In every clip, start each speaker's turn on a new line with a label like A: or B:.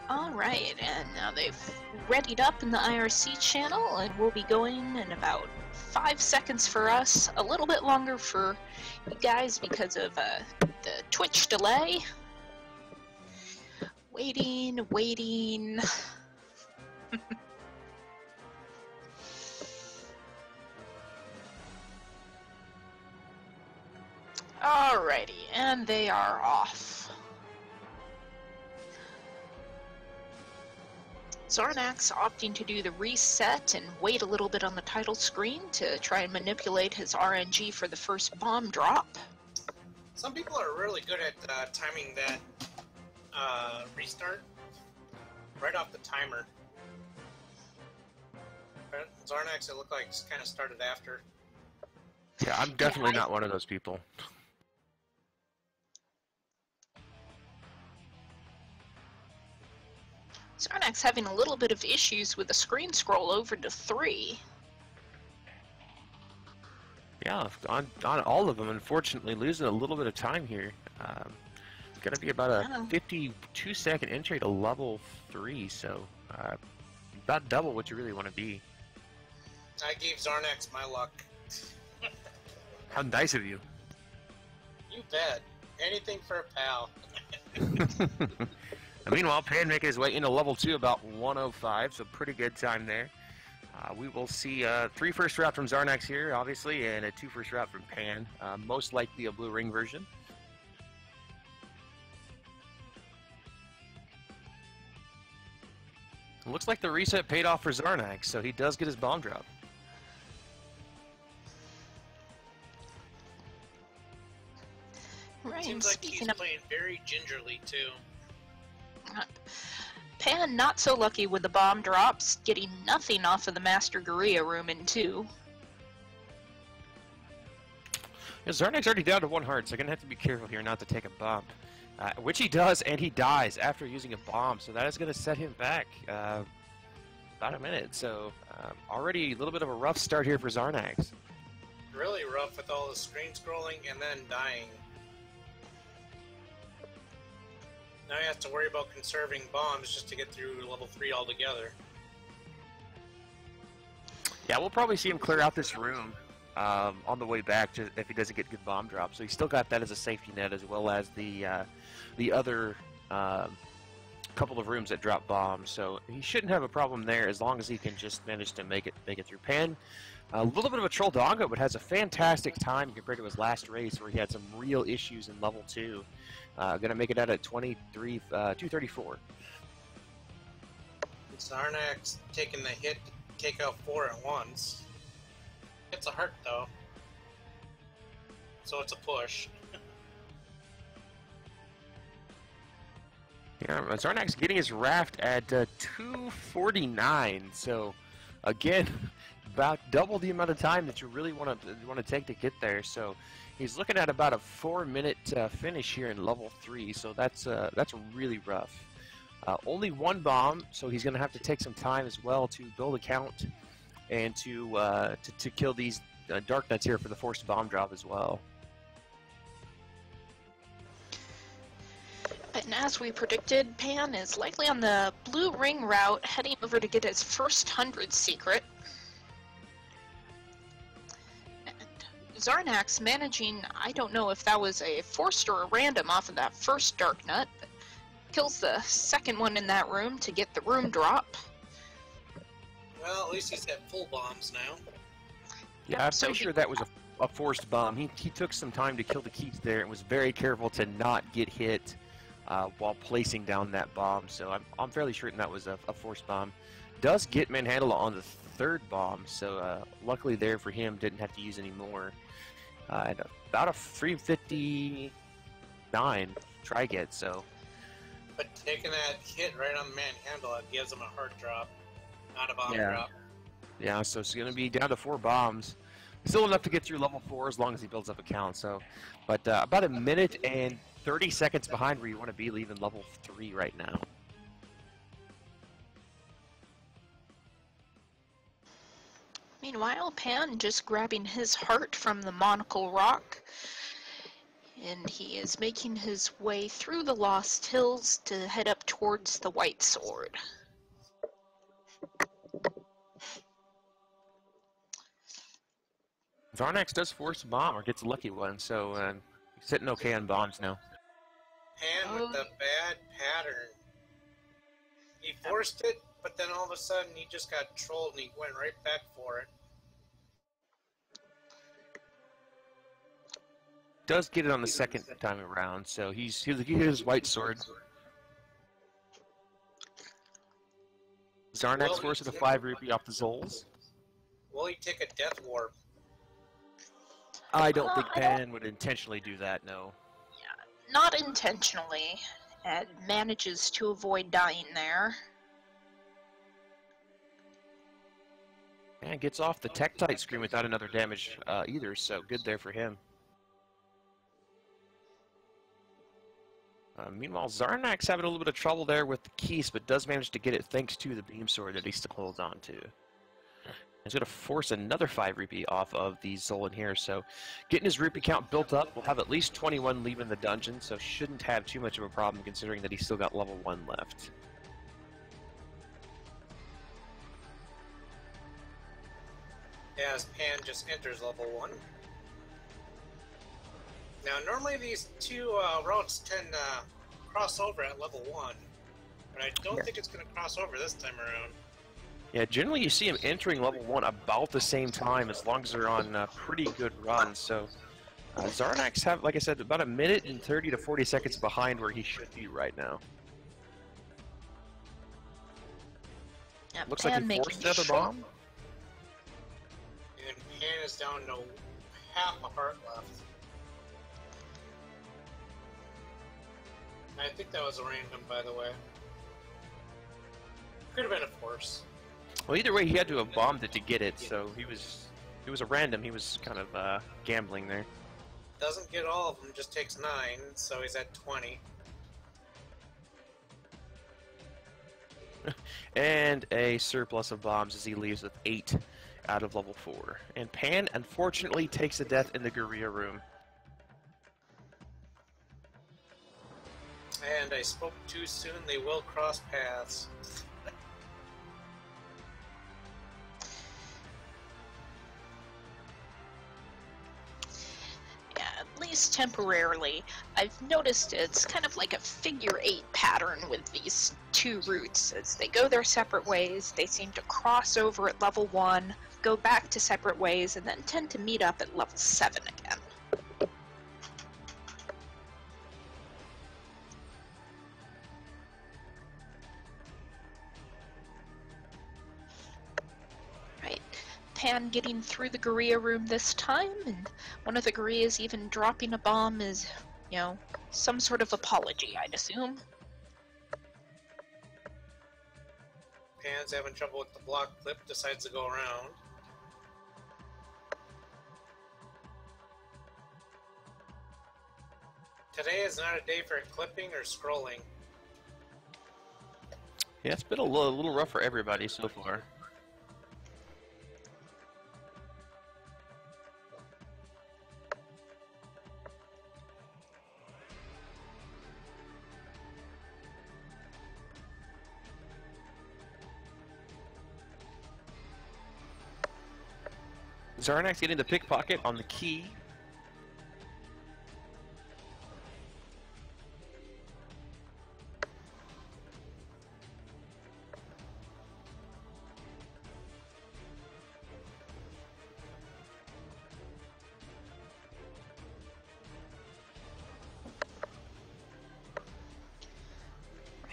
A: Alright, and now they've readied up in the IRC channel, and we'll be going in about 5 seconds for us, a little bit longer for you guys because of the Twitch delay. Waiting. Alrighty, and they are off. Xarnax opting to do the reset and wait a little bit on the title screen to try and manipulate his RNG for the first bomb drop.
B: Some people are really good at timing that restart right off the timer. Xarnax, it looked like, kind of started after.
C: Yeah, I'm definitely not one of those people.
A: Xarnax having a little bit of issues with the screen scroll over to 3.
C: Yeah, on all of them, unfortunately, losing a little bit of time here. It's going to be about a 52-second entry to level 3, so about double what you really want to be.
B: I gave Xarnax my luck.
C: How nice of you.
B: You bet. Anything for a pal.
C: Meanwhile, Pan making his way into level 2 about 105, so pretty good time there. We will see 3 first route from Xarnax here, obviously, and a 2 first route from Pan, most likely a blue ring version. It looks like the reset paid off for Xarnax, so he does get his bomb drop.
A: Right,
B: seems like he's playing very gingerly, too.
A: Pan not so lucky with the bomb drops, getting nothing off of the Master Guerilla room in 2.
C: Yeah, Xarnax already down to 1 heart, so going to have to be careful here not to take a bump. Which he does, and he dies after using a bomb, so that is going to set him back about a minute. So already a little bit of a rough start here for Xarnax.
B: Really rough with all the screen scrolling and then dying. Now he has to worry about conserving bombs just to get through level 3 altogether.
C: Yeah, we'll probably see him clear out this room on the way back if he doesn't get good bomb drops. So he's still got that as a safety net, as well as the other couple of rooms that drop bombs. So he shouldn't have a problem there as long as he can just manage to make it through. Pan, a little bit of a troll doggo, but has a fantastic time compared to his last race where he had some real issues in level 2. Gonna make it out at 234.
B: Xarnax taking the hit to take out 4 at once. It's a heart though, so it's a push.
C: Yeah, Xarnax getting his raft at 249. So again, about double the amount of time that you really want to take to get there. So he's looking at about a 4-minute finish here in level 3. So that's really rough. Only 1 bomb, so he's going to have to take some time as well to build a count and to kill these dark nuts here for the forced bomb drop as well.
A: And as we predicted, Pan is likely on the blue ring route, heading over to get his first 100 secret. And Xarnax managing, I don't know if that was a forced or a random off of that first dark nut, but kills the second one in that room to get the room drop.
B: Well, at least he's got full bombs now.
C: Yeah, I'm pretty sure that was a forced bomb. He took some time to kill the keys there and was very careful to not get hit while placing down that bomb. So I'm fairly certain that was a forced bomb. Does get manhandle on the 3rd bomb, so luckily there for him, didn't have to use any more. And about a 359 try get, so.
B: But taking that hit right on the manhandle, it gives him a heart drop, not a bomb drop.
C: Yeah, so it's going to be down to 4 bombs. Still enough to get through level 4 as long as he builds up a count. So, but about a minute and 30 seconds behind where you want to be leaving level 3 right now.
A: Meanwhile, Pan just grabbing his heart from the monocle rock. And he is making his way through the Lost Hills to head up towards the White Sword.
C: Xarnax does force a bomb, or gets a lucky one, so he's sitting okay on bombs now.
B: Pan with the bad pattern. He forced it, but then all of a sudden he just got trolled and he went right back for it.
C: Does get it on the second time around, so he his white sword. Xarnax forces a 5 rupee off the Zols.
B: Will he take a death warp?
C: I don't think Pan would intentionally do that, no.
A: Yeah, not intentionally, and manages to avoid dying there.
C: And gets off the Tektite screen without another damage either, so good there for him. Meanwhile, Xarnax having a little bit of trouble there with the keys, but does manage to get it thanks to the beam sword that he still holds on to. He's going to force another 5 rupee off of the Zolan here, so getting his rupee count built up, we'll have at least 21 leaving the dungeon, so shouldn't have too much of a problem considering that he's still got level 1 left.
B: As Pan just enters level 1. Now, normally these two routes tend to cross over at level 1, but I don't think it's going to cross over this time around.
C: Yeah, generally you see him entering level 1 about the same time as long as they're on pretty good runs, so Xarnax have, like I said, about a minute and 30 to 40 seconds behind where he should be right now.
A: Yeah,
C: Looks like he forced another bomb.
B: And Pan is down to half a heart left. I think that was a random, by the way. Could have been a force.
C: Well, either way, he had to have bombed it to get it, so it was a random. He was kind of gambling there.
B: Doesn't get all of them, just takes 9, so he's at 20.
C: And a surplus of bombs as he leaves with 8 out of level 4. And Pan, unfortunately, takes a death in the Guerrilla room.
B: And I spoke too soon, they will cross paths.
A: Yeah, at least temporarily. I've noticed it's kind of like a figure-8 pattern with these two routes. As they go their separate ways, they seem to cross over at level 1, go back to separate ways, and then tend to meet up at level 7 again. Pan getting through the Guerrilla room this time, and one of the Guerrillas even dropping a bomb is, you know, some sort of apology, I'd assume.
B: Pan's having trouble with the block clip, decides to go around. Today is not a day for clipping or scrolling.
C: Yeah, it's been a little rough for everybody so far. Xarnax getting the pickpocket on the key.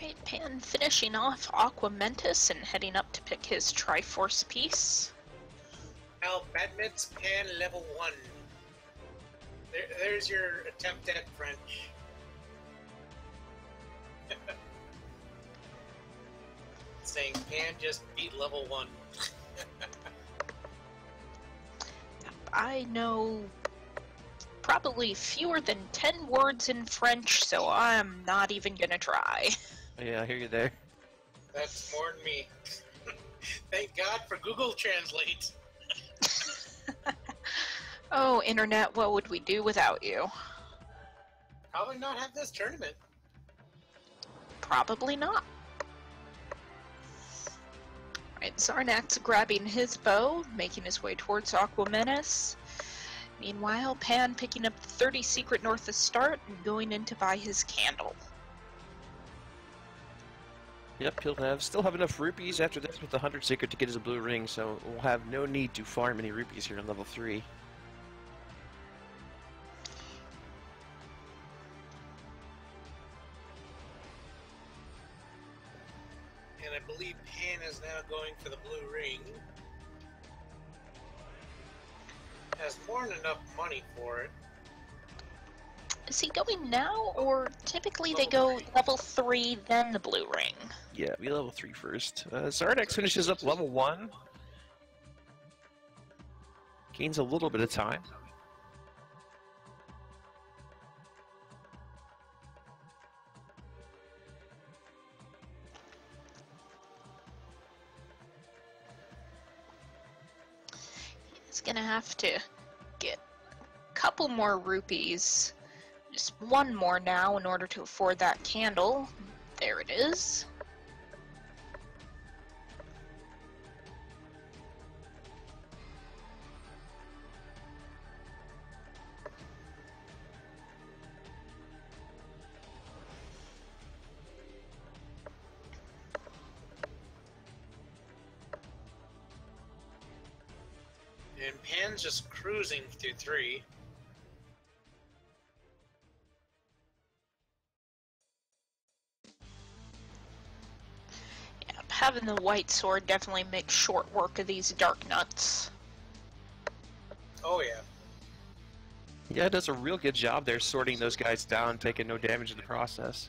A: Right, Pan finishing off Aqua Mentis and heading up to pick his Triforce piece.
B: Now, Badminton's Pan level 1. There's your attempt at French. Saying Pan just beat level 1.
A: I know probably fewer than 10 words in French, so I'm not even gonna try.
C: Yeah, I hear you there.
B: That's more than me. Thank God for Google Translate.
A: Oh, Internet, what would we do without you?
B: Probably not have this tournament.
A: Probably not. Alright, Xarnax grabbing his bow, making his way towards Aqua Menace. Meanwhile, Pan picking up the 30 Secret North to start and going in to buy his candle.
C: Yep, he'll still have enough rupees after this with the 100 Secret to get his blue ring, so we'll have no need to farm any rupees here in level 3.
B: And I believe Pan is now going for the blue ring. Has more than enough money for it.
A: Is he going now, or typically they go level 3, then the blue ring?
C: Yeah, we level 3 first. Xarnax finishes up level 1. Gains a little bit of time.
A: He's gonna have to get a couple more rupees. Just one more now in order to afford that candle. There it is.
B: And Pan's just cruising through 3.
A: Yeah, having the white sword definitely makes short work of these dark nuts.
B: Oh yeah.
C: Yeah, it does a real good job there sorting those guys down, taking no damage in the process.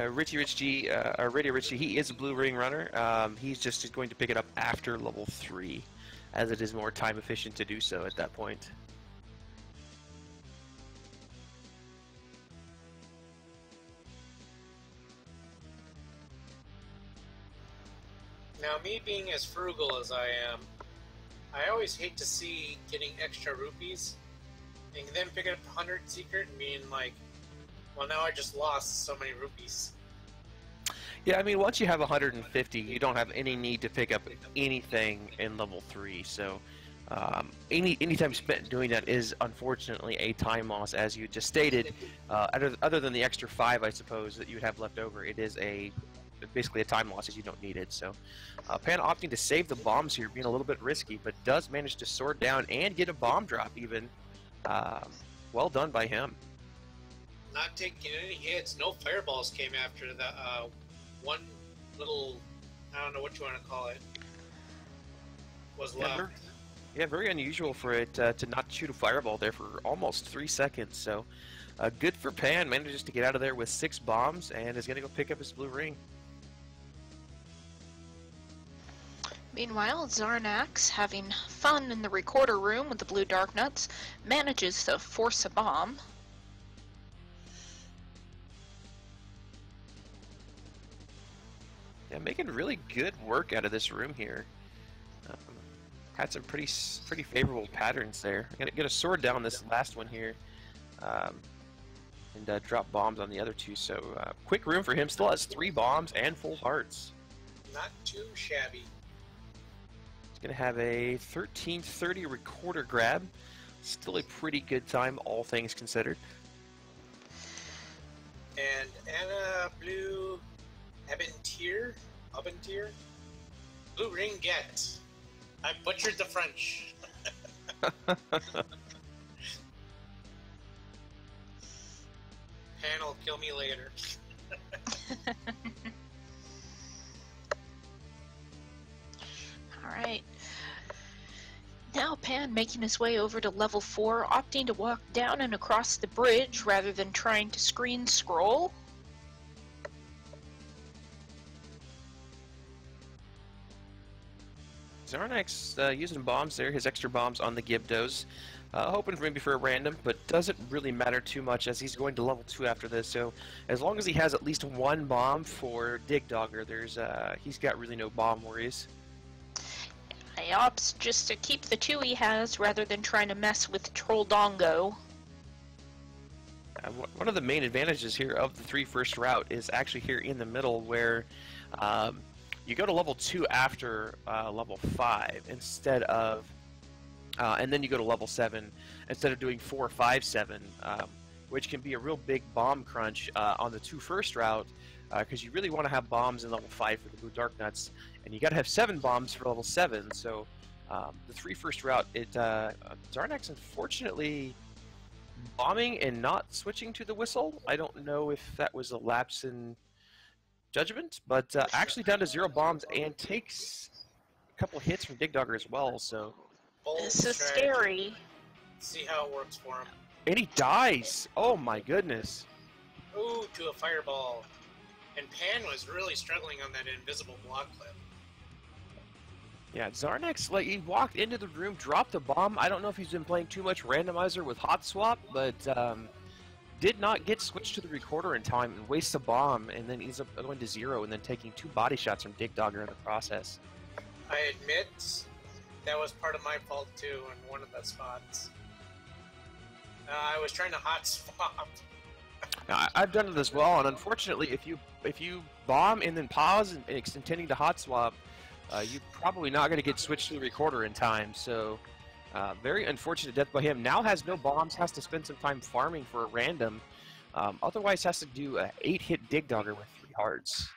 C: Radio Richie, he is a blue ring runner. He's just going to pick it up after level 3, as it is more time efficient to do so at that point.
B: Now, me being as frugal as I am, I always hate to see getting extra rupees and then picking up 100 secret and being like, well, now I just lost so many rupees.
C: Yeah, I mean, once you have 150, you don't have any need to pick up anything in level 3, so any time spent doing that is unfortunately a time loss, as you just stated. Other than the extra 5, I suppose, that you would have left over, it is basically a time loss as you don't need it. So Pan opting to save the bombs here, being a little bit risky, but does manage to sword down and get a bomb drop even. Well done by him.
B: Not taking any hits, no fireballs came after the one little, I don't know what you want to call it, was left.
C: Yeah, very unusual for it to not shoot a fireball there for almost 3 seconds. So good for Pan, manages to get out of there with 6 bombs and is going to go pick up his blue ring.
A: Meanwhile, Xarnax, having fun in the recorder room with the blue dark nuts, manages to force a bomb.
C: Yeah, making really good work out of this room here. Had some pretty favorable patterns there. I'm gonna sword down this last one here, and drop bombs on the other 2. So quick room for him. Still has 3 bombs and full hearts.
B: Not too shabby.
C: He's gonna have a 1330 recorder grab. Still a pretty good time, all things considered.
B: And Anna Blue Abentier? Blue ring get. I butchered the French. Pan will kill me later.
A: Alright. Now Pan making his way over to level 4, opting to walk down and across the bridge rather than trying to screen scroll.
C: Xarnax using bombs there, his extra bombs on the Gibdos. Hoping maybe for a random, but doesn't really matter too much as he's going to level 2 after this. So as long as he has at least 1 bomb for Dig Dogger, he's got really no bomb worries.
A: He opts just to keep the 2 he has rather than trying to mess with Troll Dongo.
C: One of the main advantages here of the 3 first route is actually here in the middle where you go to level 2 after level 5 instead of, and then you go to level 7 instead of doing 4, 5, 7, which can be a real big bomb crunch on the 2 first route because you really want to have bombs in level 5 for the Blue Dark Nuts, and you got to have 7 bombs for level 7. So the 3 first route, Xarnax unfortunately bombing and not switching to the whistle. I don't know if that was a lapse in judgment, but actually down to 0 bombs and takes a couple hits from Dig Dogger as well. So
A: this is scary.
B: See how it works for him.
C: And he dies. Oh my goodness.
B: Ooh, to a fireball. And Pan was really struggling on that invisible block clip.
C: Yeah, Xarnax, like, he walked into the room, dropped a bomb. I don't know if he's been playing too much randomizer with Hot Swap, but did not get switched to the recorder in time and wastes a bomb, and then he's going to 0 and then taking 2 body shots from Dig Dogger in the process.
B: I admit that was part of my fault too in one of the spots. I was trying to hot swap.
C: Now, I've done it as well, and unfortunately, if you bomb and then pause and intending to hot swap, you're probably not going to get switched to the recorder in time. So, very unfortunate death by him. Now has no bombs, has to spend some time farming for a random. Otherwise, has to do an 8-hit Dig Dogger with 3 hearts.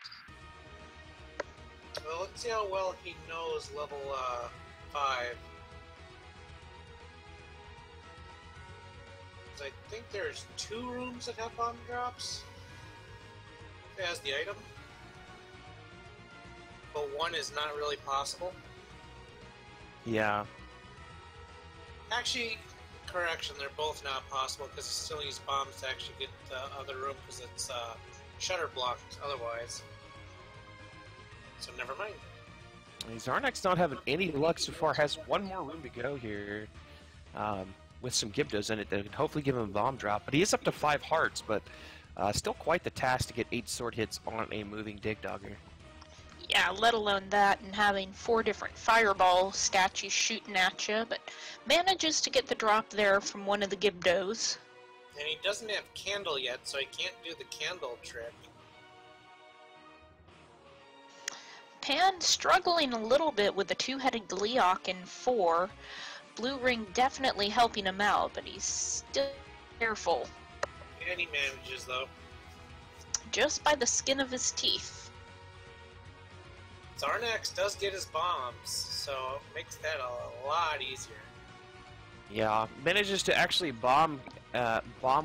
B: Well, let's see how well he knows level 5. I think there's 2 rooms that have bomb drops as the item, but 1 is not really possible.
C: Yeah.
B: Actually, correction, they're both not possible because you still use bombs to actually get the other room because it's shutter blocked otherwise. So never mind.
C: Xarnax not having any luck so far. Has 1 more room to go here. With some Gibdos in it that could hopefully give him a bomb drop. But he is up to 5 hearts, but still quite the task to get 8 sword hits on a moving Dig Dogger.
A: Yeah, let alone that and having 4 different fireball statues shooting at you, but manages to get the drop there from one of the Gibdos.
B: And he doesn't have candle yet, so he can't do the candle trick.
A: Pan struggling a little bit with the 2-headed Gleeok in 4. Blue Ring definitely helping him out, but he's still careful.
B: And he manages, though.
A: Just by the skin of his teeth.
B: Xarnax does get his bombs, so it makes that a lot easier.
C: Yeah, manages to actually bomb,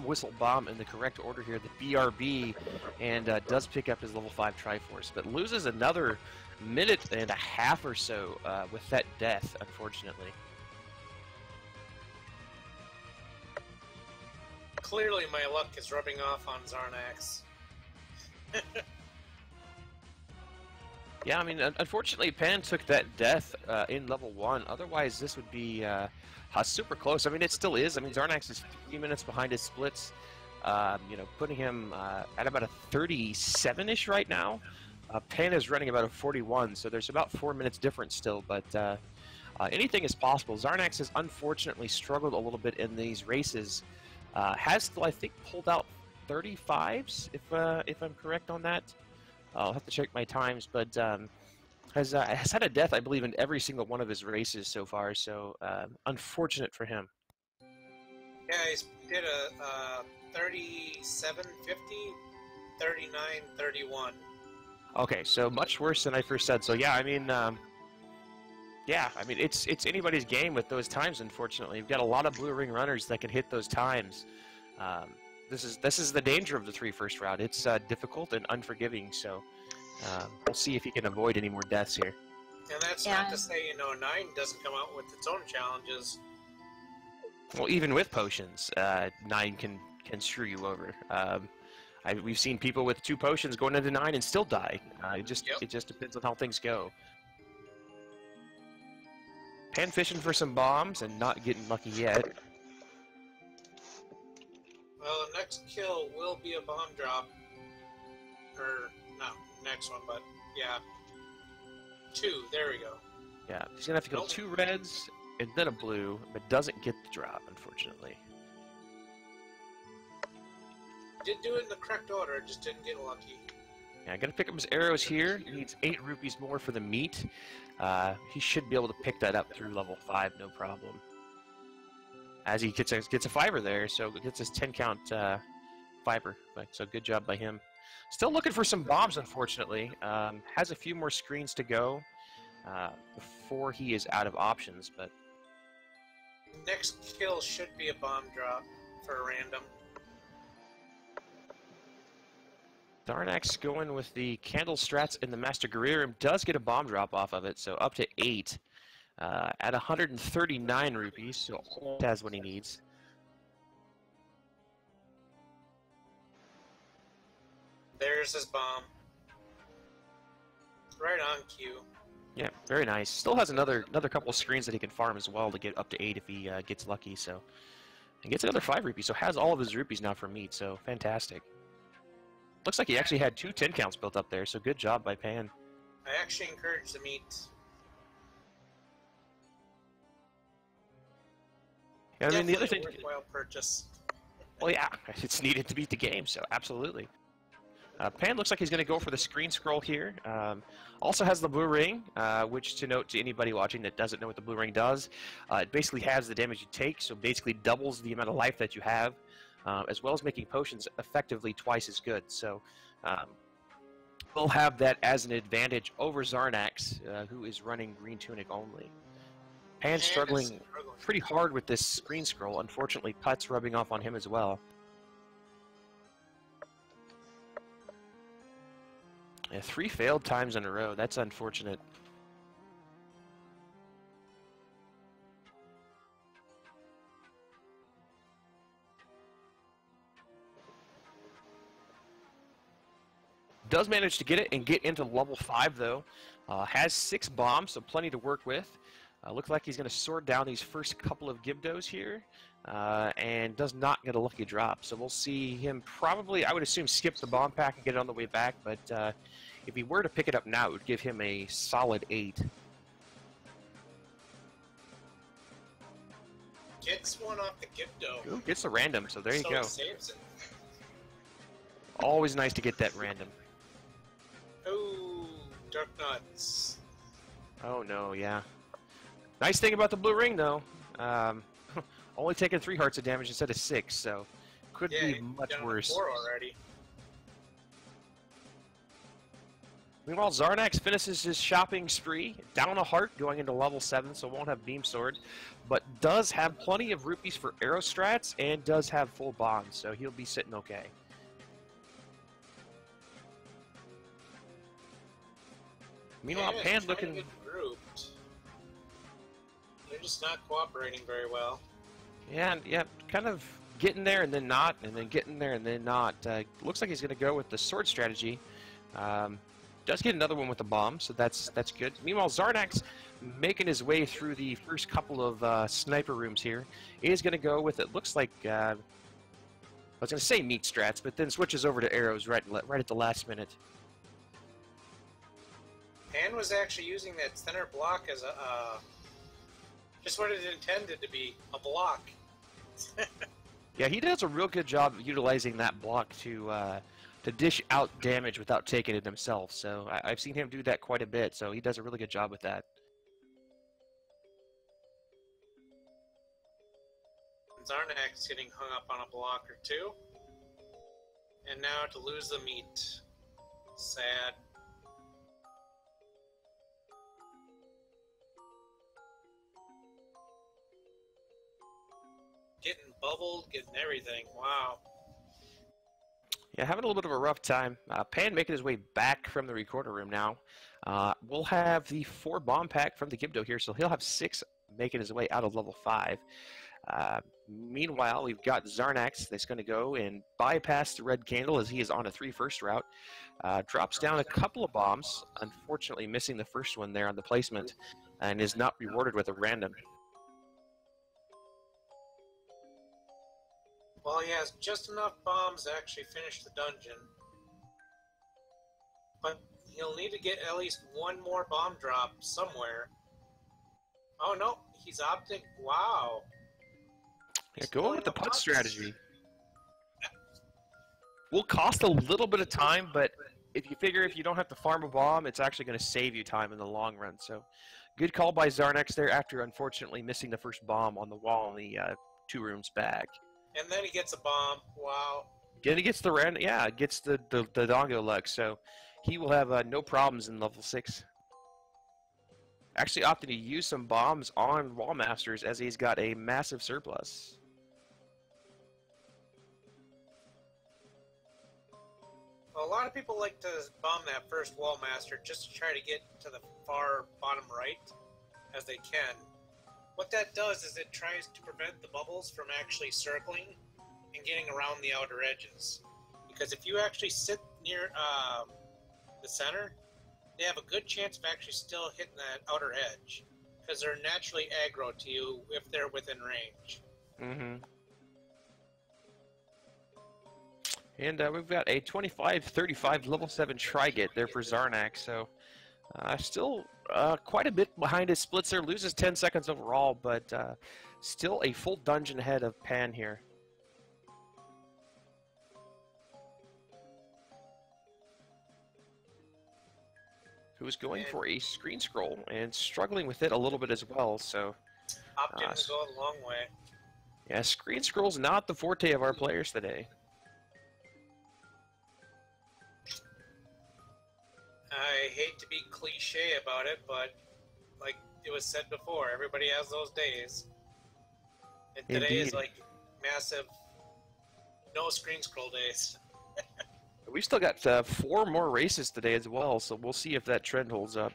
C: whistle, bomb in the correct order here, the BRB, and does pick up his level 5 Triforce, but loses another minute and a half or so with that death, unfortunately.
B: Clearly my luck is rubbing off on Xarnax.
C: Yeah, I mean, unfortunately, Pan took that death in level 1. Otherwise, this would be super close. I mean, it still is. I mean, Xarnax is 3 minutes behind his splits, putting him at about a 37-ish right now. Pan is running about a 41, so there's about 4 minutes difference still, but anything is possible. Xarnax has unfortunately struggled a little bit in these races. Has still, I think, pulled out 35s, if I'm correct on that. I'll have to check my times, but has had a death, I believe, in every single one of his races so far. So unfortunate for him.
B: Yeah, he did a 37, 50, 39, 31.
C: Okay, so much worse than I first said. So yeah, I mean, it's anybody's game with those times. Unfortunately, you've got a lot of blue ring runners that can hit those times. This is the danger of the 3 first round. It's difficult and unforgiving. So we'll see if he can avoid any more deaths here.
B: And that's not to say 9 doesn't come out with its own challenges.
C: Well, even with potions, 9 can screw you over. We've seen people with 2 potions going into 9 and still die. It just depends on how things go. Pan fishing for some bombs and not getting lucky yet.
B: Well, the next kill will be a bomb drop. Or, not next one, but yeah. 2, there we go.
C: Yeah, he's gonna have to go 2 reds and then a blue, but doesn't get the drop, unfortunately.
B: Did do it in the correct order, just didn't get lucky.
C: Yeah, gonna pick up his arrows here. He needs 8 rupees more for the meat. He should be able to pick that up through level 5, no problem. As he gets a 5er there, so gets his 10 count 5er. So good job by him. Still looking for some bombs, unfortunately. Has a few more screens to go before he is out of options, but
B: Next kill should be a bomb drop for a random.
C: Xarnax going with the candle strats in the Master Guerrero does get a bomb drop off of it, so up to 8 at 139 rupees, so almost has what he needs.
B: There's his bomb. Right on cue.
C: Yeah, very nice. Still has another couple of screens that he can farm as well to get up to 8 if he gets lucky. So, and gets another 5 rupees. So has all of his rupees now for meat. So fantastic. Looks like he actually had 2 10 counts built up there. So good job by Pan.
B: I actually encourage the meat.
C: Yeah, I mean the other thing.
B: Worthwhile purchase.
C: Well, yeah, it's needed to beat the game. So absolutely. Pan looks like he's going to go for the screen scroll here. Also has the blue ring, which to note to anybody watching that doesn't know what the blue ring does, it basically has the damage you take, so basically doubles the amount of life that you have, as well as making potions effectively twice as good. So we'll have that as an advantage over Xarnax, who is running green tunic only. Pan's struggling pretty hard with this screen scroll. Unfortunately, Putt's rubbing off on him as well. Yeah, 3 failed times in a row. That's unfortunate. Does manage to get it and get into level 5 though. Has 6 bombs, so plenty to work with. Looks like he's going to sword down these first couple of Gibdos here. And does not get a lucky drop. So we'll see him probably, I would assume, skip the bomb pack and get it on the way back. But if he were to pick it up now, it would give him a solid 8.
B: Gets one off the Gibdo.
C: Ooh, gets a random, so there you go.
B: Saves it.
C: Always nice to get that random.
B: Ooh, Dark Nuts.
C: Oh no, yeah. Nice thing about the blue ring though. Only taking 3 hearts of damage instead of 6, so could be much worse.
B: 4 already.
C: Meanwhile, Xarnax finishes his shopping spree, down a heart, going into level 7, so won't have Beam Sword, but does have plenty of rupees for arrow strats and does have full bonds, so he'll be sitting okay. Meanwhile, Pan looking.
B: Get grouped. They're just not cooperating very well.
C: Yeah, kind of getting there and then not, and then getting there and then not. Looks like he's going to go with the sword strategy. Does get another one with the bomb, so that's good. Meanwhile, Xarnax making his way through the first couple of sniper rooms here is going to go with, it looks like, I was going to say meat strats, but then switches over to arrows right at the last minute.
B: Pan was actually using that center block as a, just what it intended to be, a block.
C: Yeah, he does a real good job of utilizing that block to dish out damage without taking it himself. So I've seen him do that quite a bit, so he does a really good job with that.
B: Xarnax getting hung up on a block or 2. And now to lose the meat. Sad. Getting bubbled, getting everything. Wow.
C: Yeah, having a little bit of a rough time. Pan making his way back from the recorder room now. We'll have the 4 bomb pack from the Gibdo here, so he'll have 6 making his way out of level 5. Meanwhile, we've got Xarnax that's going to go and bypass the red candle as he is on a 3 first route. Drops down a couple of bombs, unfortunately missing the first one there on the placement, and is not rewarded with a random.
B: Well, he has just enough bombs to actually finish the dungeon. But he'll need to get at least 1 more bomb drop somewhere. Oh no, he's opting. Wow.
C: Yeah, going with the putt strategy. Will cost a little bit of time, but if you figure if you don't have to farm a bomb, it's actually going to save you time in the long run. So, good call by Xarnax there after unfortunately missing the first bomb on the wall in the 2 rooms back.
B: And then he gets a bomb. Wow.
C: Then he gets the gets the Dongo luck, so he will have no problems in level 6. Actually opting to use some bombs on Wall Masters as he's got a massive surplus.
B: Well, a lot of people like to bomb that first Wall Master just to try to get to the far bottom right as they can. What that does is it tries to prevent the bubbles from actually circling and getting around the outer edges. Because if you actually sit near the center, they have a good chance of actually still hitting that outer edge. Because they're naturally aggro to you if they're within range.
C: Mm-hmm. And we've got a 25-35 level 7 Trigate there for Xarnax, so still quite a bit behind his splits there. Loses 10 seconds overall, but still a full dungeon ahead of Pan here. Who is going for a screen scroll and struggling with it a little bit as well, so...
B: Opting to go a long way.
C: Yeah, screen scroll's not the forte of our players today.
B: I hate to be cliche about it, but like it was said before, everybody has those days. And today
C: Indeed.
B: is like massive no screen scroll days.
C: We've still got 4 more races today as well, so we'll see if that trend holds up.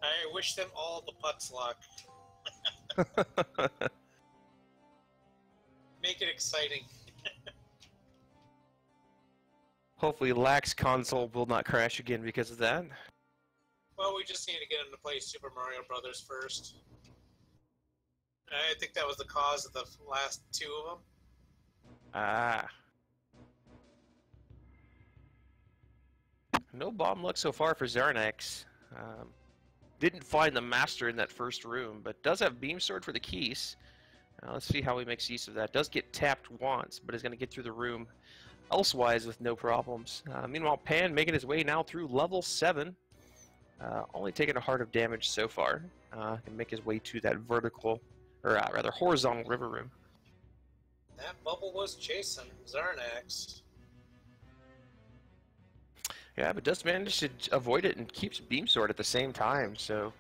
B: I wish them all the putts luck. Make it exciting.
C: Hopefully Lax console will not crash again because of that.
B: Well, we just need to get him to play Super Mario Brothers first. I think that was the cause of the last 2 of them.
C: Ah. No bomb luck so far for Xarnax. Didn't find the master in that first room, but does have Beam Sword for the keys. Let's see how he makes use of that. Does get tapped once, but is going to get through the room elsewise with no problems. Meanwhile, Pan making his way now through level 7. Only taking a heart of damage so far. Can make his way to that vertical, or rather horizontal river room.
B: That bubble was chasing Xarnax.
C: Yeah, but does manage to avoid it and keeps Beam Sword at the same time, so...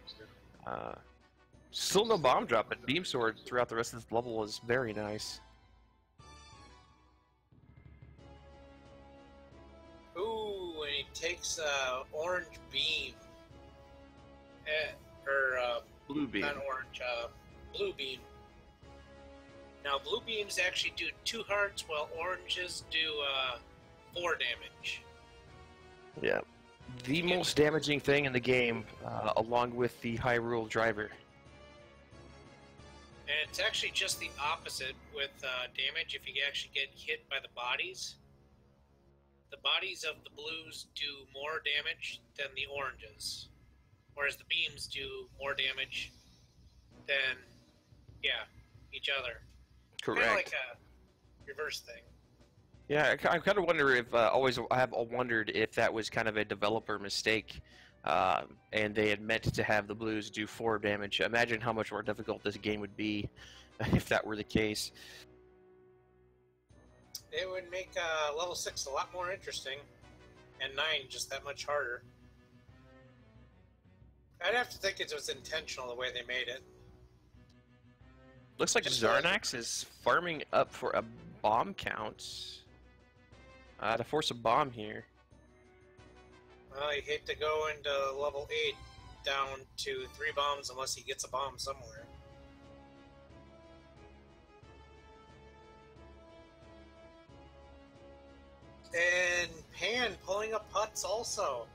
C: still no bomb drop, but Beam Sword throughout the rest of this level is very nice.
B: Ooh, and he takes orange beam.
C: Blue beam.
B: Not orange, blue beam. Now, blue beams actually do 2 hearts, while oranges do 4 damage.
C: Yeah. The most damaging thing in the game, along with the Hyrule driver.
B: And it's actually just the opposite with damage if you actually get hit by the bodies. The bodies of the blues do more damage than the oranges. Whereas the beams do more damage than, each other.
C: Correct.
B: Kind of like a reverse thing.
C: Yeah, I kind of wonder if, I have wondered if that was kind of a developer mistake, and they had meant to have the blues do 4 damage. Imagine how much more difficult this game would be if that were the case.
B: It would make level 6 a lot more interesting, and 9 just that much harder. I'd have to think it was intentional the way they made it.
C: Looks like Xarnax is farming up for a bomb count. To force a bomb here.
B: Well, you hate to go into level 8 down to 3 bombs unless he gets a bomb somewhere. And Pan pulling up putts also.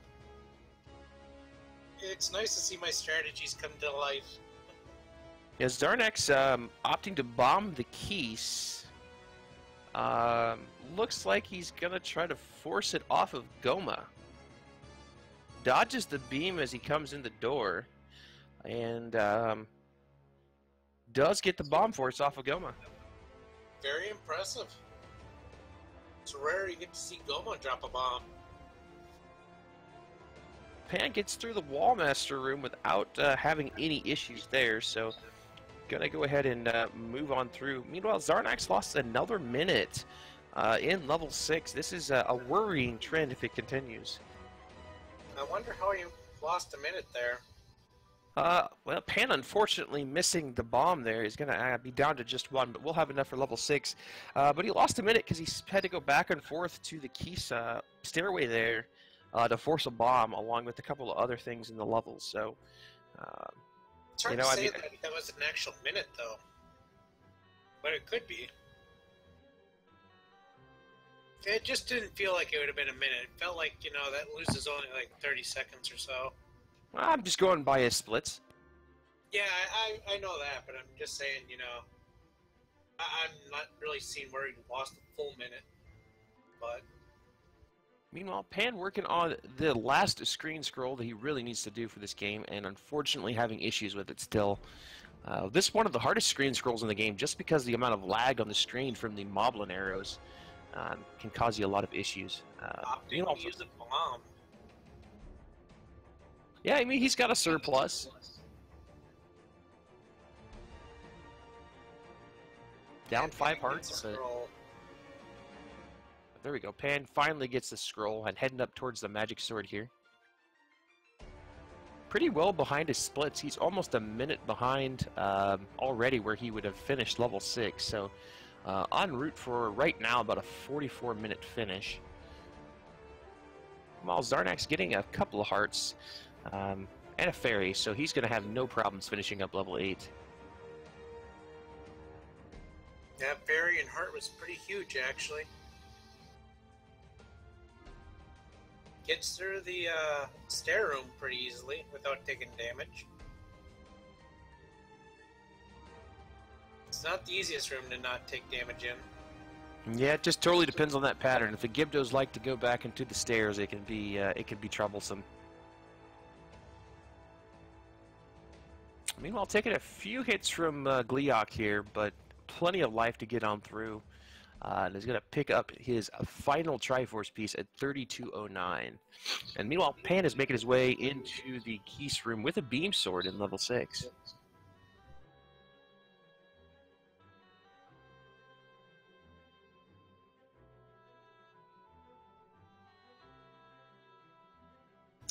B: It's nice to see my strategies come to life.
C: Yeah, Xarnax opting to bomb the keys. Looks like he's gonna try to force it off of Goma. Dodges the beam as he comes in the door. and does get the bomb force off of Goma.
B: Very impressive. It's rare you get to see Goma drop a bomb.
C: Pan gets through the Wallmaster room without having any issues there, so gonna go ahead and move on through. Meanwhile, Xarnax lost another minute in level 6. This is a worrying trend if it continues.
B: I wonder how you lost a minute there.
C: Well, Pan unfortunately missing the bomb there is going to be down to just 1, but we'll have enough for level 6. But he lost a minute because he had to go back and forth to the key stairway there to force a bomb, along with a couple of other things in the levels. So,
B: it's hard to say that was an actual minute, though. But it could be. It just didn't feel like it would have been a minute. It felt like, you know, that loses only like 30 seconds or so.
C: I'm just going by his splits.
B: Yeah, I know that, but I'm just saying, you know, I'm not really seeing where he lost a full minute. But
C: meanwhile, Pan working on the last screen scroll that he really needs to do for this game, and unfortunately having issues with it still. This is one of the hardest screen scrolls in the game, just because the amount of lag on the screen from the Moblin arrows can cause you a lot of issues.
B: Opting to use a bomb.
C: Yeah, I mean, he's got a surplus. Down 5 hearts. There we go. Pan finally gets the scroll and heading up towards the magic sword here. Pretty well behind his splits. He's almost a minute behind already where he would have finished level 6. So en route for right now about a 44-minute finish. While Xarnax getting a couple of hearts. And a fairy, so he's going to have no problems finishing up level 8.
B: That fairy and heart was pretty huge, actually. Gets through the stair room pretty easily without taking damage. It's not the easiest room to not take damage in.
C: Yeah, it just totally depends on that pattern. If the Gibdos like to go back into the stairs, it can be troublesome. Meanwhile, taking a few hits from Gliok here, but plenty of life to get on through. And is going to pick up his final Triforce piece at 3209. And meanwhile, Pan is making his way into the Geese room with a beam sword in level 6.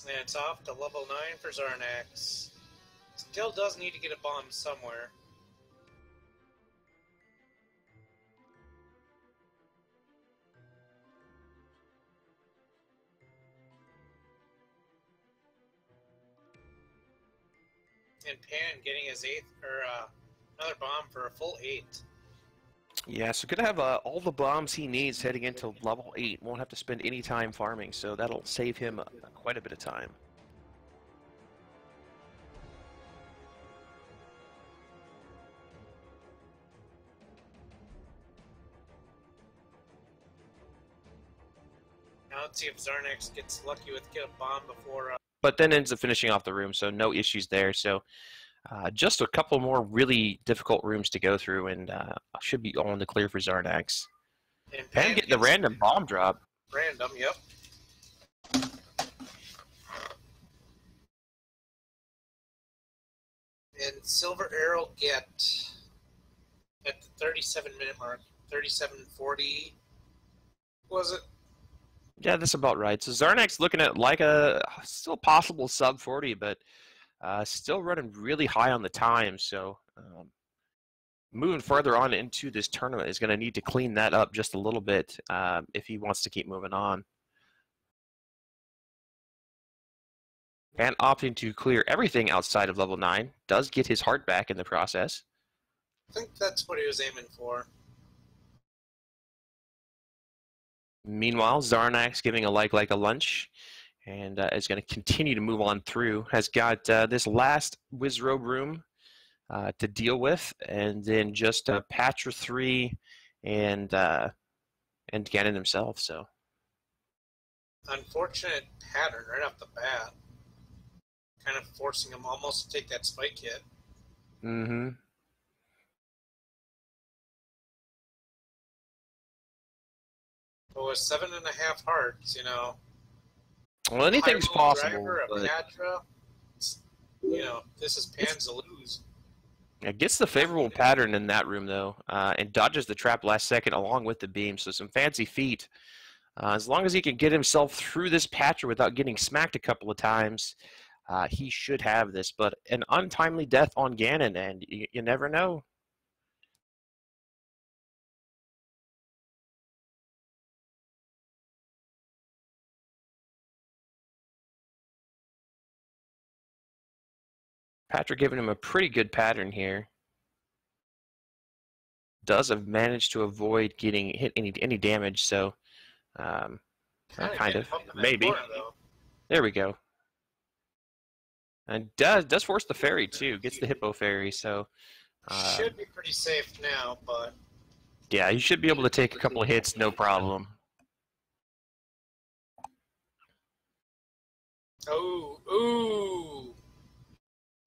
B: And it's off to level 9 for Xarnax. Still does need to get a bomb somewhere. And Pan getting his 8th, or another bomb for a full 8.
C: Yeah, so gonna have all the bombs he needs heading into level 8. Won't have to spend any time farming, so that'll save him quite a bit of time.
B: Now let's see if Xarnax gets lucky with get a bomb before.
C: But then ends up finishing off the room, so no issues there. So just a couple more really difficult rooms to go through, and should be all in the clear for Xarnax.
B: And
C: Pan getting the random bomb drop.
B: Random, yep. And Silver Arrow get at the 37-minute mark, 37:40. Was it?
C: Yeah, that's about right. So Xarnax looking at like a still possible sub 40, but still running really high on the time. So moving further on into this tournament is going to need to clean that up just a little bit if he wants to keep moving on. And opting to clear everything outside of level 9 does get his heart back in the process.
B: I think that's what he was aiming for.
C: Meanwhile, Xarnax giving a like a lunch, and is going to continue to move on through. Has got this last Wizrobe room to deal with, and then just Patra 3 and Ganon himself. So
B: unfortunate pattern right off the bat. kind of forcing him almost to take that spike hit.
C: Mm-hmm.
B: But with 7.5 hearts,
C: Well, anything's
B: Hyrule
C: possible,
B: Driver, a
C: but
B: Patra, this is Pan's a lose.
C: it gets the favorable pattern in that room, though, and dodges the trap last second along with the beam, so some fancy feet. As long as he can get himself through this patcher without getting smacked a couple of times, he should have this. But an untimely death on Ganon, and you never know. Patrick giving him a pretty good pattern here. Does have managed to avoid getting hit any damage, so kind of, maybe.
B: Corner,
C: there we go. And does force the fairy too. Gets the hippo fairy, so
B: should be pretty safe now, but
C: yeah, you should be able to take a couple of hits, no problem.
B: Ooh.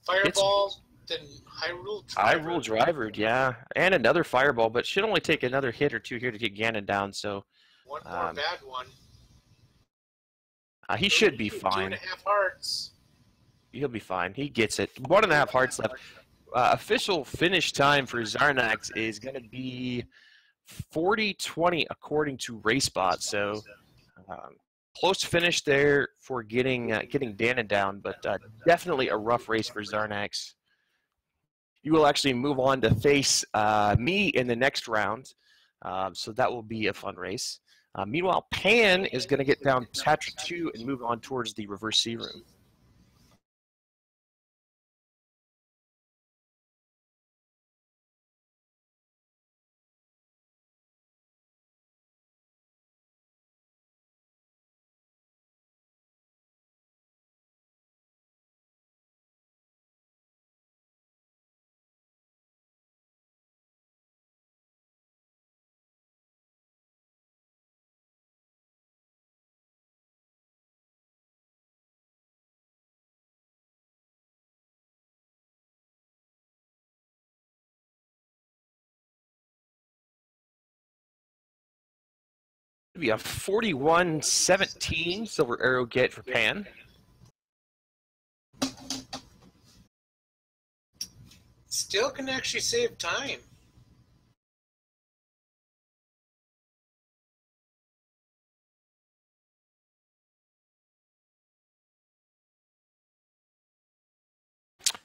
B: Fireball, then Hyrule Driver.
C: Hyrule Driver, yeah. And another fireball, but should only take another hit or two here to get Ganon down, so
B: one more bad one.
C: He should be fine.
B: 2.5 hearts.
C: He'll be fine. He gets it. 1.5 hearts left. Official finish time for Xarnax is going to be 40-20 according to RaceBot. So close finish there for getting Ganon down, but definitely a rough race for Xarnax. You will actually move on to face me in the next round, so that will be a fun race. Meanwhile, Pan is going to get down Patra 2 and move on towards the reverse C room. Be a 41-17 silver arrow get for Pan.
B: Still can actually save time.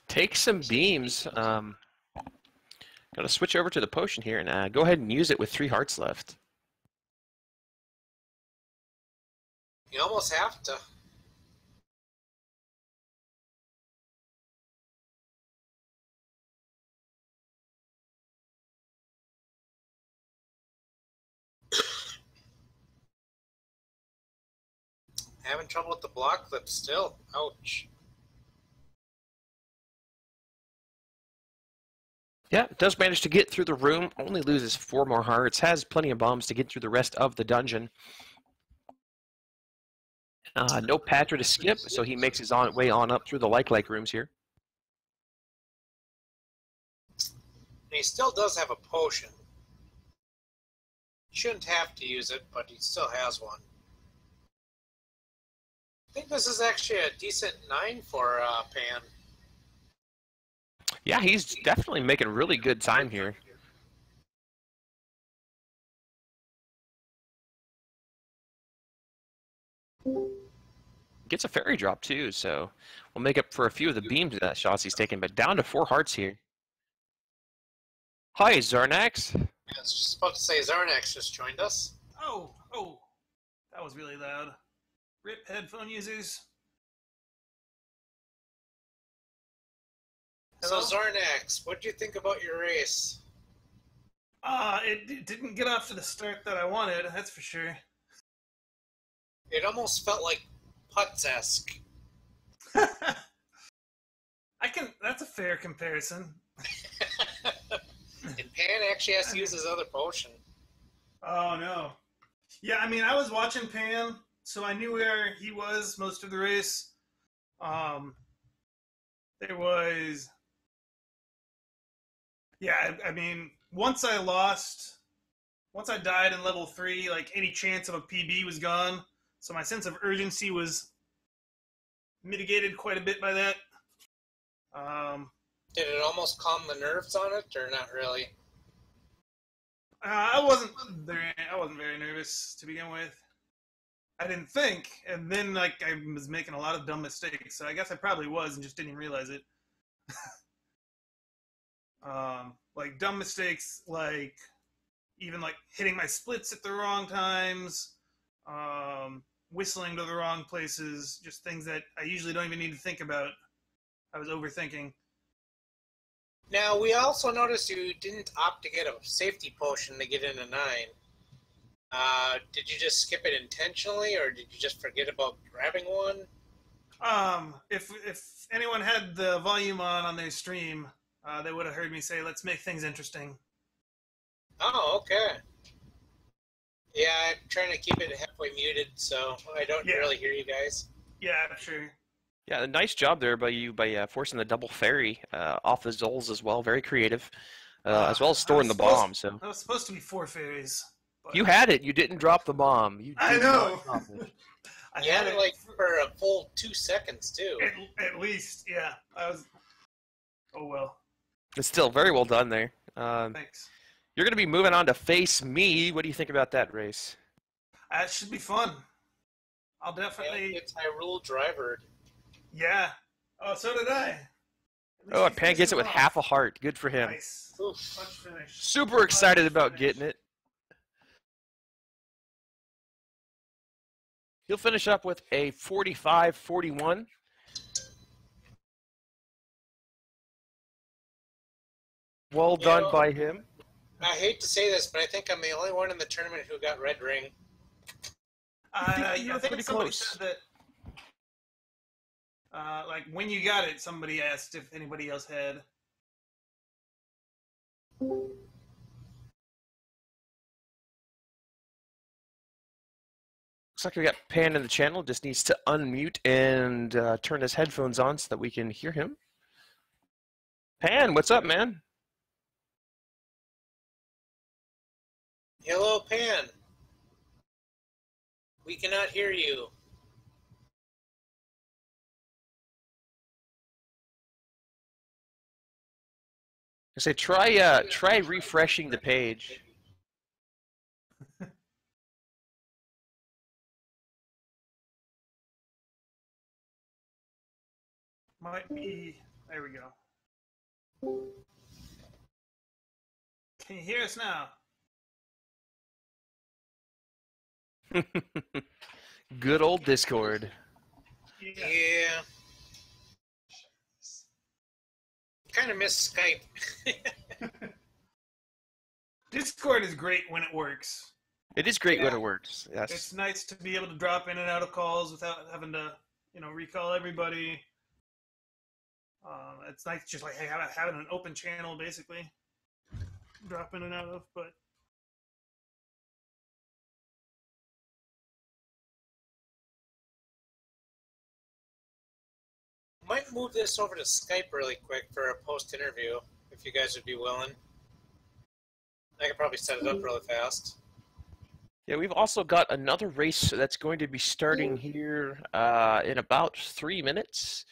C: Take some beams. Got to switch over to the potion here and go ahead and use it with 3 hearts left.
B: You almost have to. Having trouble with the block flip still. Ouch.
C: Yeah, does manage to get through the room. Only loses 4 more hearts. Has plenty of bombs to get through the rest of the dungeon. No Patra to skip, so he makes his way on up through the like rooms here.
B: And he still does have a potion. Shouldn't have to use it, but he still has one. I think this is actually a decent 9 for Pan.
C: Yeah, he's definitely making really good time here. Gets a fairy drop too, so we'll make up for a few of the beam shots he's taken, but down to 4 hearts here. Hi, Xarnax.
B: I was just about to say Xarnax just joined us.
D: Oh, that was really loud. RIP headphone users.
B: So Xarnax, what do you think about your race?
D: It didn't get off to the start that I wanted, that's for sure.
B: It almost felt like Putz-esque.
D: That's a fair comparison.
B: And Pan actually has to use his other potion.
D: Oh, no. Yeah, I mean, I was watching Pan, so I knew where he was most of the race. there was... Yeah, I mean, once I died in level 3, like, any chance of a PB was gone. So my sense of urgency was mitigated quite a bit by that.
B: Did it almost calm the nerves on it, or not really?
D: I wasn't very nervous to begin with. I didn't think, and then like I was making a lot of dumb mistakes. So I guess I probably was and just didn't realize it. Like dumb mistakes, like even like hitting my splits at the wrong times, whistling to the wrong places, just things that I usually don't even need to think about. I was overthinking.
B: Now, we also noticed you didn't opt to get a safety potion to get into 9. Did you just skip it intentionally, or did you just forget about grabbing one?
D: If anyone had the volume on their stream, they would have heard me say, "Let's make things interesting."
B: Oh, okay. Yeah, I'm trying to keep it halfway muted, so I don't really hear you guys.
D: Yeah, sure.
C: Yeah, nice job there by you by forcing the double fairy off the Zols as well. Very creative, as well as storing the bomb. So
D: that was supposed to be 4 fairies. But...
C: You had it. You didn't drop the bomb.
D: I know.
B: I had it like for a full 2 seconds too.
D: At least, yeah. I was. Oh well.
C: It's still very well done there.
D: Thanks.
C: You're going to be moving on to face me. What do you think about that race?
D: It should be fun. I'll definitely.
B: It's Hyrule driver.
D: Yeah. Oh, so did I.
C: Oh, and Pan gets it with half a heart. Good for him.
D: Nice. Clutch finish.
C: Super excited about getting it. He'll finish up with a 45-41. Well done by him.
B: I hate to say this, but I think I'm the only one in the tournament who got red ring.
D: I think somebody said that. Like when you got it, somebody asked if anybody else had.
C: Looks like we got Pan in the channel. Just needs to unmute and turn his headphones on so that we can hear him. Pan, what's up, man?
B: Hello, Pan. We cannot hear you.
C: I say try refreshing the page.
D: Might be. There we go. Can you hear us now?
C: Good old Discord.
B: Yeah. Kind of miss Skype.
D: Discord is great when it works.
C: It is great when it works. Yes.
D: It's nice to be able to drop in and out of calls without having to, recall everybody. It's nice just like having an open channel, basically. Drop in and out of, but...
B: Might move this over to Skype really quick for a post-interview, if you guys would be willing. I could probably set it up really fast.
C: Yeah, we've also got another race that's going to be starting here in about 3 minutes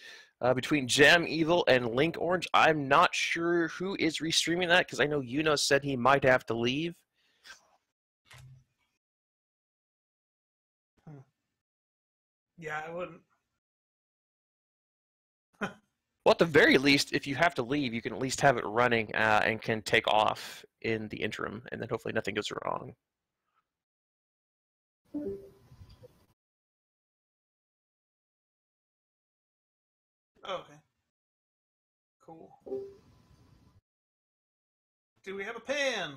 C: between Jam Evil and Link Orange. I'm not sure who is restreaming that because I know Yuno said he might have to leave.
D: Yeah, I wouldn't.
C: Well, at the very least, if you have to leave, you can at least have it running and can take off in the interim, and then hopefully nothing goes wrong.
D: Oh, okay. Cool. Do we have a pan?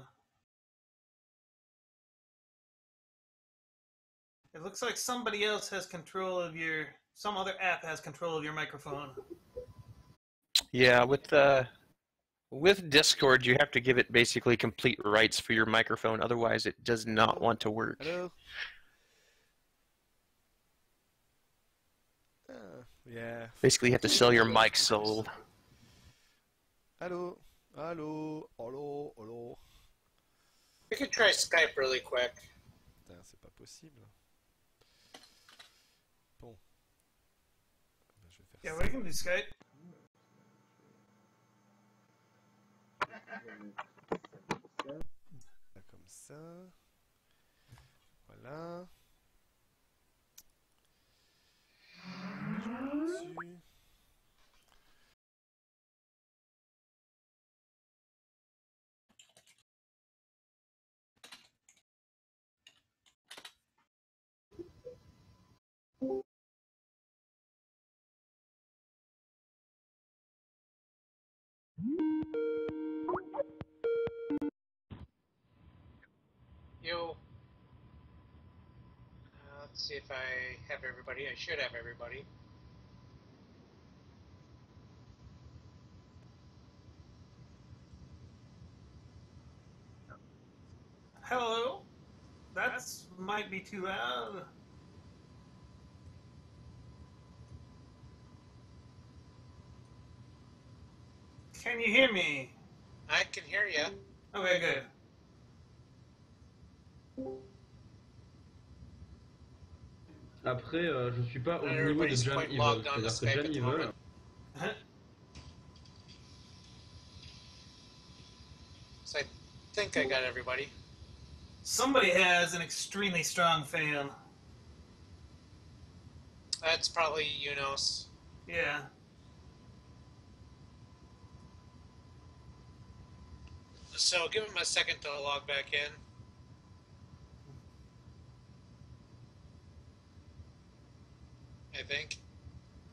D: It looks like somebody else has control of some other app has control of your microphone.
C: Yeah, with Discord, you have to give it basically complete rights for your microphone. Otherwise, it does not want to work.
E: Hello. Yeah.
C: Basically, you have to sell your mic sold.
E: Allô? Allô? Allô? Allô?
B: We could try Skype really quick.
E: Putain, c'est pas possible. Bon. Ben, je vais faire
D: Yeah,
E: ça.
D: we can do Skype.
E: Comme ça. Voilà. Dessus.
B: Yo. Let's see if I have everybody. I should have everybody.
D: Hello? That's might be too loud. Can you hear me?
B: I can hear you.
D: Okay, good.
F: Après, je suis pas au niveau de
B: Everybody's
F: Jam
B: quite
F: Evil,
B: logged on to
F: c'est-à-dire que
B: Skype
F: Jam
B: at the
F: Evil,
B: moment. So I think I got everybody.
D: Somebody has an extremely strong fan.
B: That's probably Unos.
D: Yeah.
B: So give him a second to log back in. I think.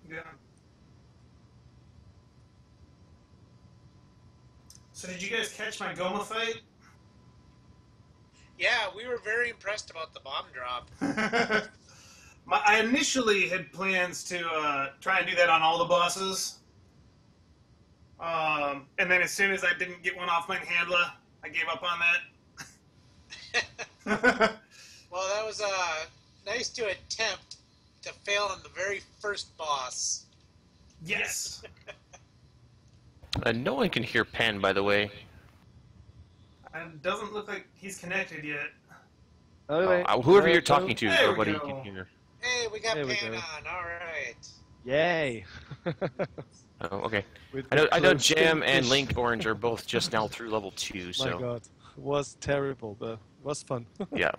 D: Yeah. So did you guys catch my Goma fight?
B: Yeah, we were very impressed about the bomb drop.
D: I initially had plans to try and do that on all the bosses. And then as soon as I didn't get one off my handler, I gave up on that.
B: Well, that was nice to attempt to fail on the very first boss.
D: Yes.
C: No one can hear Pan, by the way.
D: It doesn't look like he's connected yet.
C: Whoever you're talking to,
D: There we
C: nobody
D: go.
C: can hear.
B: Hey, we got
E: There we
B: Pan
E: go.
B: on. All right.
E: Yay!
C: Oh, okay.
E: With
C: I know
E: close
C: Jam and
E: fish.
C: Link Orange are both just now through level 2,
E: My
C: so
E: god. It was terrible, but it was fun.
C: yeah.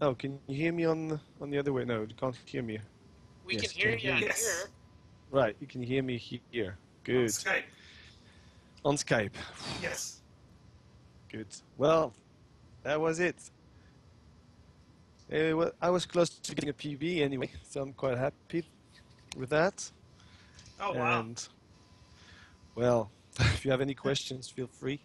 E: Oh, can you hear me on the other way? No, you can't hear me.
B: We
E: Yes,
B: can hear
E: can
B: you on
D: Yes.
B: here.
E: Right, you can hear me here. Good.
D: Skype.
E: On Skype.
D: Yes.
E: Good. Well, that was it. Well, I was close to getting a PB anyway, so I'm quite happy with that.
D: Oh, wow.
E: And, well, if you have any questions, feel free.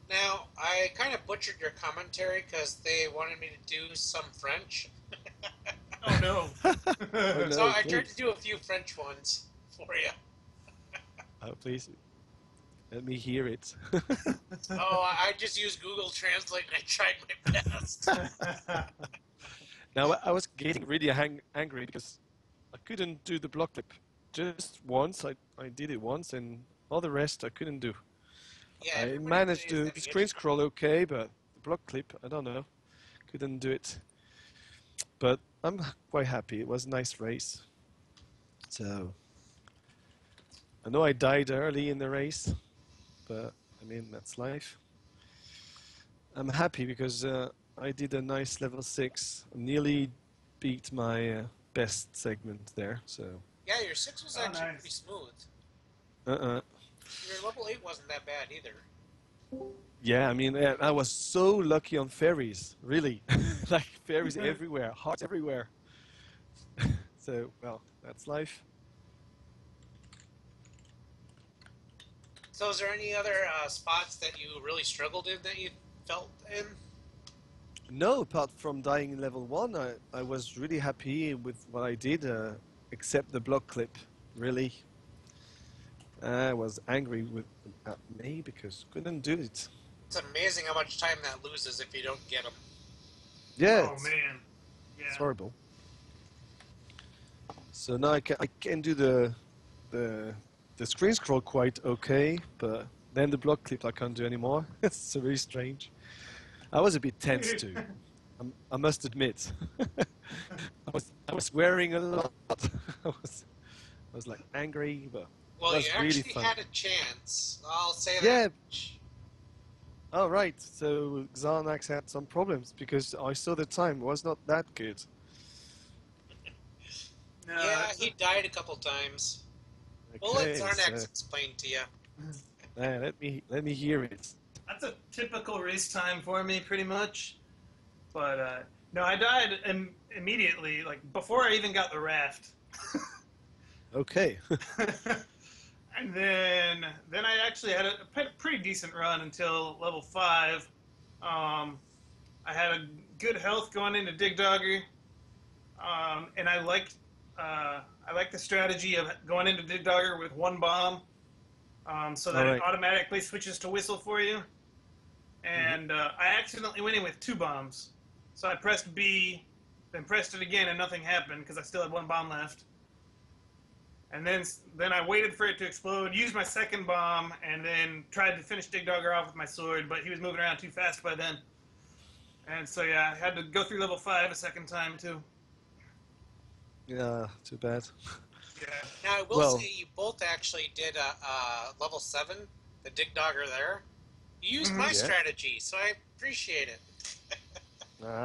B: Now, I kind of butchered your commentary because they wanted me to do some French.
D: Oh, no.
E: Oh,
B: So
E: no,
B: I tried
E: please.
B: to do a few French ones for you.
E: Oh, please. Let me hear it.
B: Oh, I just used Google Translate and I tried my best.
E: Now, I was getting really angry because I couldn't do the block clip. Just once, I did it once, and all the rest I couldn't do.
B: Yeah,
E: I
B: everybody
E: managed
B: says
E: to
B: that
E: screen
B: again.
E: scroll okay, but the block clip, I don't know. Couldn't do it. But I'm quite happy. It was a nice race. So, I know I died early in the race, but I mean, that's life. I'm happy because I did a nice level 6. Nearly beat my best segment there, so...
B: Yeah, your 6 was
D: Oh,
B: actually
D: nice.
B: pretty smooth.
E: Uh-uh.
B: Your level 8 wasn't that bad either.
E: Yeah, I mean, I was so lucky on ferries, really. Like, ferries everywhere, hearts everywhere. So, well, that's life.
B: So is there any other spots that you really struggled in that you felt in?
E: No, apart from dying in level 1, I was really happy with what I did, except the block clip, really. I was angry at me because couldn't do it.
B: It's amazing how much time that loses if you don't get them.
E: Yeah,
D: Oh, man.
E: it's
D: Yeah.
E: horrible. So now I can do the screen scroll quite okay, but then the block clip I can't do anymore. It's very strange. I was a bit tense too. I must admit. I was wearing a lot. I was like angry, but
B: Well,
E: it was
B: you
E: really
B: actually
E: fun.
B: had a chance. I'll say
E: Yeah.
B: that.
E: Oh right. So Xarnax had some problems because I saw the time was not that good.
D: No,
B: Yeah, he died a couple times. We'll let Xarnax explain to you.
E: let me hear it.
D: that's a typical race time for me, pretty much. But no, I died immediately, like before I even got the raft.
E: Okay.
D: And then I actually had a pretty decent run until level 5. I had a good health going into Dig Dogger, and I liked the strategy of going into Dig Dogger with one bomb, so that it automatically switches to whistle for you. And I accidentally went in with 2 bombs, so I pressed B, then pressed it again, and nothing happened because I still had 1 bomb left. And then I waited for it to explode, used my second bomb, and then tried to finish Dig Dogger off with my sword, but he was moving around too fast by then. And so yeah, I had to go through level 5 a second time too.
E: Yeah, too bad.
D: Yeah.
B: Now, I will say you both actually did a level 7, the Dig Dogger there. You used my strategy, so I appreciate it.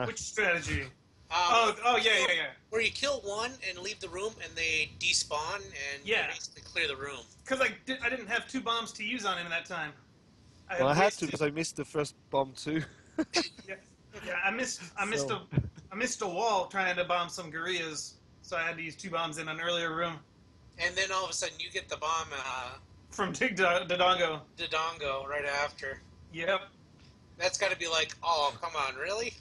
D: Which strategy?
B: Yeah.
D: Where
B: you kill one and leave the room, and they despawn, and you basically clear the room.
D: Because I didn't have 2 bombs to use on him at that time.
E: I had to because I missed the first bomb too.
D: I missed a wall trying to bomb some gorillas, so I had to use 2 bombs in an earlier room.
B: And then all of a sudden you get the bomb
D: from Dodongo.
B: Dodongo right after.
D: Yep.
B: That's got to be like, oh, come on, really?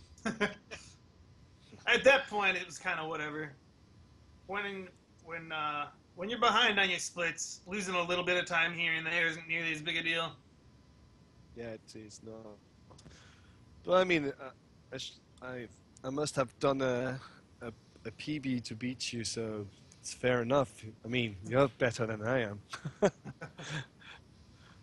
D: At that point, it was kind of whatever. When you're behind on your splits, losing a little bit of time here and there isn't nearly as big a deal.
E: Yeah, it is not. But I mean, I must have done a PB to beat you, so it's fair enough. I mean, you're better than I am.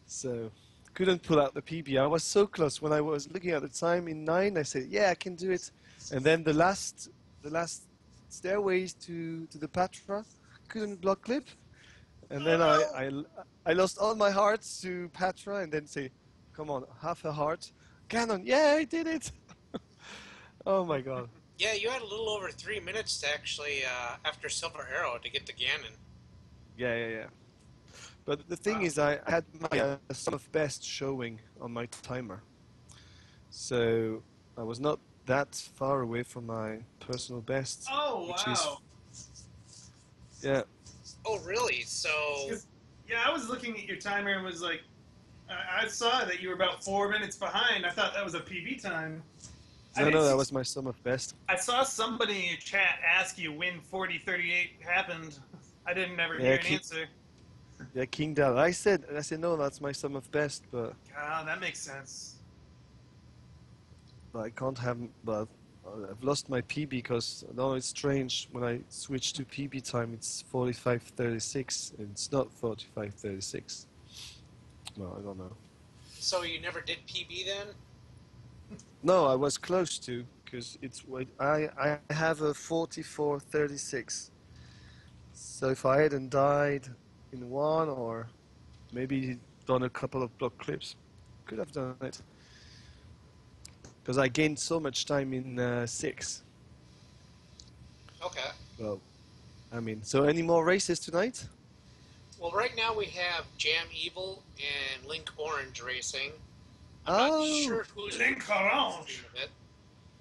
E: So couldn't pull out the PB. I was so close when I was looking at the time in 9. I said, yeah, I can do it. And then the last stairways to the Patra couldn't block clip. And then I lost all my hearts to Patra and then say, come on, half a heart. Cannon, yeah, I did it. Oh my god.
B: Yeah, you had a little over 3 minutes to actually, after Silver Arrow, to get to Ganon.
E: Yeah. But the thing is, I had my Son of Best showing on my timer. So I was not that far away from my personal best.
D: Oh, wow.
E: Yeah.
B: Oh, really? So...
D: Yeah, I was looking at your timer and was like, I saw that you were about 4 minutes behind. I thought that was a PB time.
E: No, that was my Son of Best.
D: I saw somebody in your chat ask you when 4038 happened. I didn't ever hear an answer.
E: Yeah, King Dal. I said no, that's my Son of Best, but...
D: that makes sense.
E: But I can't have... But I've lost my PB because, no, it's strange. When I switch to PB time, it's 45:36, and it's not 45:36. No, I don't know.
B: So you never did PB then?
E: No, I was close to, because I have a 44:36. So if I hadn't died in 1 or maybe done a couple of block clips, could have done it. Because I gained so much time in 6.
B: Okay.
E: Well, I mean, so any more races tonight?
B: Well, right now we have Jam Evil and Link Orange racing. I'm not sure who's
D: Link Orange.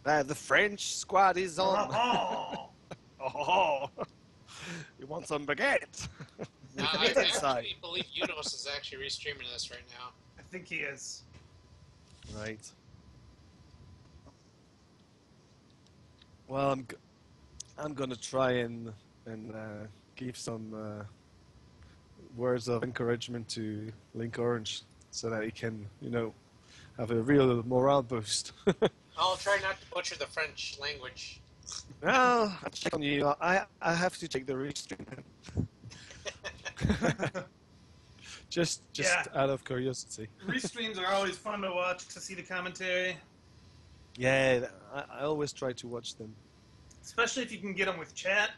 E: The French squad is on. Oh. You want some baguette?
B: I actually believe Unos is actually restreaming this right now.
D: I think he is.
E: Right. Well, I'm gonna try and give some words of encouragement to Link Orange so that he can, have a real morale boost.
B: I'll try not to butcher the French language.
E: Well, I'll check on you. I have to check the restream. just
D: Yeah.
E: out of curiosity.
D: Restreams are always fun to watch to see the commentary,
E: Yeah, I always try to watch them.
D: especially if you can get them with chat.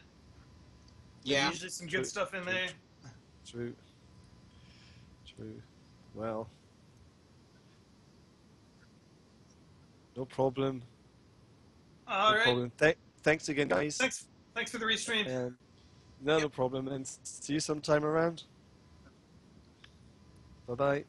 D: There's
B: Yeah.
D: usually some
E: True,
D: good stuff in
E: true,
D: there.
E: True. Well, no problem.
D: All
E: No
D: right.
E: problem. Thanks again, guys.
D: Thanks for the restream.
E: And no problem. And see you sometime around. Bye bye.